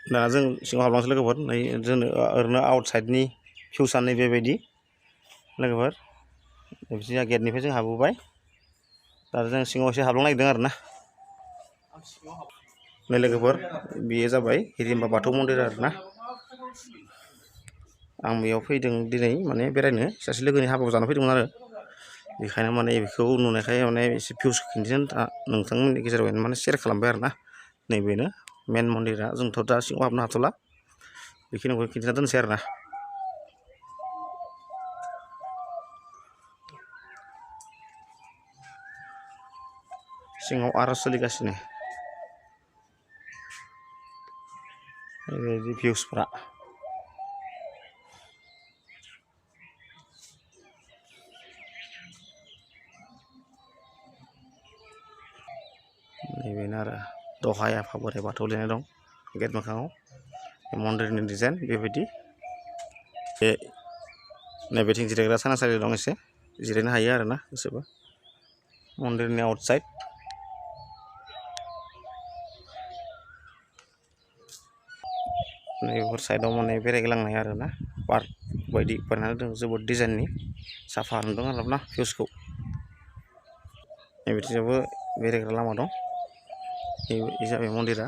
दाना जों सिङाव हाबलांसै लोगोफोर नै जोंनो ओरैनो आउटसाइडनि भिउसा नै बेबायदि लोगोफोर बिदिनो गेटनिफ्राय जों हाबबोबाय दा जों सिङाव एसे हाबलांनो नागिरदों आरो ना नै लोगोफोर बेयो जाबाय हिरिम्बा बाथौ मन्दिर आरो ना आं बेयाव फैदों दिनै माने बेरायनो सासे लोगोनि हाबायाव जाना फैदोंमोन आरो बेखायनो माने बेखौ नुनायखाय माने एसे भिउस खिन्थिनो नोंथांमोननि गेजेराव माने शेयार खालामबाय आरो ना नैबेनो मेन मन्दिरा जोंथ' दा सिङाव हाबनो हाथ'ला बेखिनिखौ खिन्थिना दोनसै आरो ना सिङाव आर'ज सोलिगासिनो बेबायदि भिउसफ्रा नैबेनो आरो दहाय आफा बोराइ बाथौ लिरनाय दं गेट मोखाङाव मन्दिरनि डिजाइन बेबायदि बे नैबेथिं जिरायग्रा सानासालि दं एसे जिरायनो हायो आरो ना गोसोबा मन्दिरनि आउटसाइड नैबेफोर साइडआव माने बेरायग्लांनाय आरो ना पार्क बायदि बानायना दों जोबोद डिजाइननि साफा नुदों आरो ना भिउसखौ नैबेथिंजायबो बेरायग्रा लामा दं बे जाबाय मन्दिरा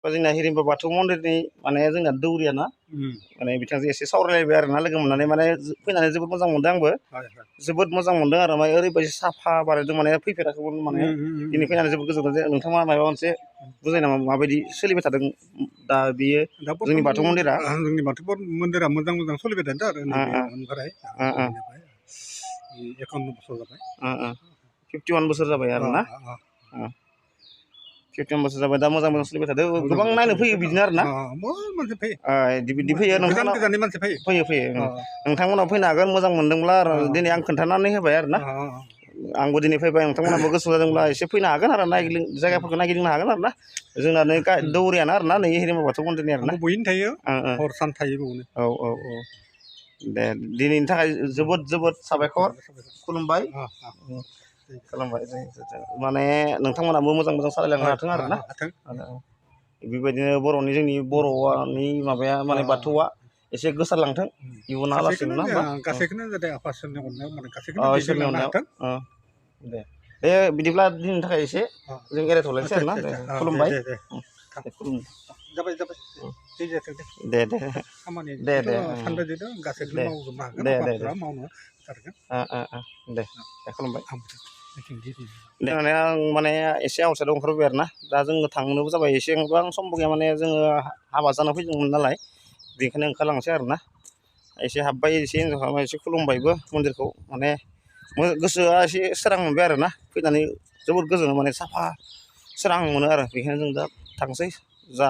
जोंना हिरिम्बा बाथौ मन्दिरनि माने जोंना दौरिया ना माने बिथांजों एसे सावरायलायबाय आरो ना लोगो मोननानै माने फैनानै जोबोद मोजां मोनदों आंबो जोबोद मोजां मोनदों आरो माने ओरैबायदि साफा बानायदों माने फैफेराखैमोन माने दिनै फैनानै जोबोद गोजोनदों नोंथाङा माबा मोनसे बुजाय नामा माबायदि सोलिबाय थादों दा बियो जोंनि बाथौ मन्दिरा जोंनि बाथौ मन्दिरा मोजां मोजां सोलिबाय थादों आरो ओमफ्राय 51 बोसोर जाबाय 51 बोसोर जाबाय आरो ना 51 बोसोर जाबाय दा मोजां मोजां सोलिबाय थादों गोबां नायनो फैयो बिदिनो आरो ना बिदि फैयो नोंथांमोना फैयो नोंथांमोनाव फैनो हागोन मोजां मोनदोंब्ला आरो दिनै आं खोन्थानानै होबाय आरो ना आंबो दिनै फैबाय नोंथांमोनाबो गोसो जादोंब्ला एसे फैनो हागोन आरो जायगाफोरखौ नागिरनो हागोन आरो ना जोंना नै दौरियानो आरो ना नै हिरिम्बा बाथौ मन्दिरनि आरो ना बयनो थायो हर सान थायो बेयावनो औ दे दिनैनि थाखाय जोबोद जोबोद साबायखर खुलुमबाय माने नोंथांमोनाबो मोजां मोजां सालायलांनो हाथों आरो ना बेबायदिनो बर'नि जोंनि बर'नि माबाया माने बाथौआ एसे गोसारलांथों इयुनाव लासिनो ना गासैखौनो जाहाथे आफा इसोरनि अननायाव माने गासैखौनो दे बिदिब्ला दिनैनि थाखाय एसे जों एरायथ'लायनोसै आरो ना खुलुमबाय जाबाय दे खामानि दे सानबायदों गासैखौनो मावजोबनो हागोन मावनो दे खुलुमबाय माने आं माने एसे आउटसाइडआव ओंखारबोबाय आरो ना दा जोङो थांनोबो जाबाय एसे गोबां समबो गैया माने जोङो हाबा जाना फैदोंमोन नालाय बेनिखायनो ओंखारलांसै आरो ना एसे हाबबाय एसे एन्जय खालामबाय एसे खुलुमबायबो मन्दिरखौ माने गोसोआ एसे सोरां मोनबाय आरो ना फैनानै जोबोद गोजोनो माने साफा सोरां मोनो आरो बेखायनो जों दा थांसै जा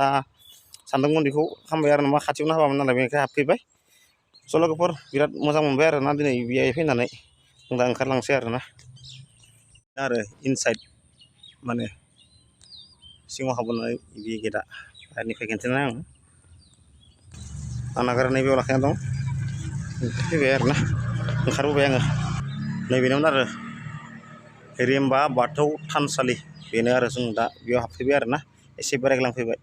सानदोंमोन बेखौ खालामबाय आरो मा खाथियावनो हाबामोन नालाय बेनिखायनो हाबफैबाय स' लोगोफोर बिराद मोजां मोनबाय आरो ना दिनै बेहाय फैनानै जों दा ओंखारलांसै आरो ना आरो इनसाइड माने सिङाव हाबनानै बे गेटआ बाहेरनिफ्राय खिन्थिनाय आं नागारनाय नैबेयाव लाखिना दं फैबाय आरो ना ओंखारबोबाय आङो नैबेनोमोन आरो हिरिम्बा बाथौ थानसालि बेनो आरो जों दा बेयाव हाबफैबाय आरो ना एसे बेरायग्लांफैबाय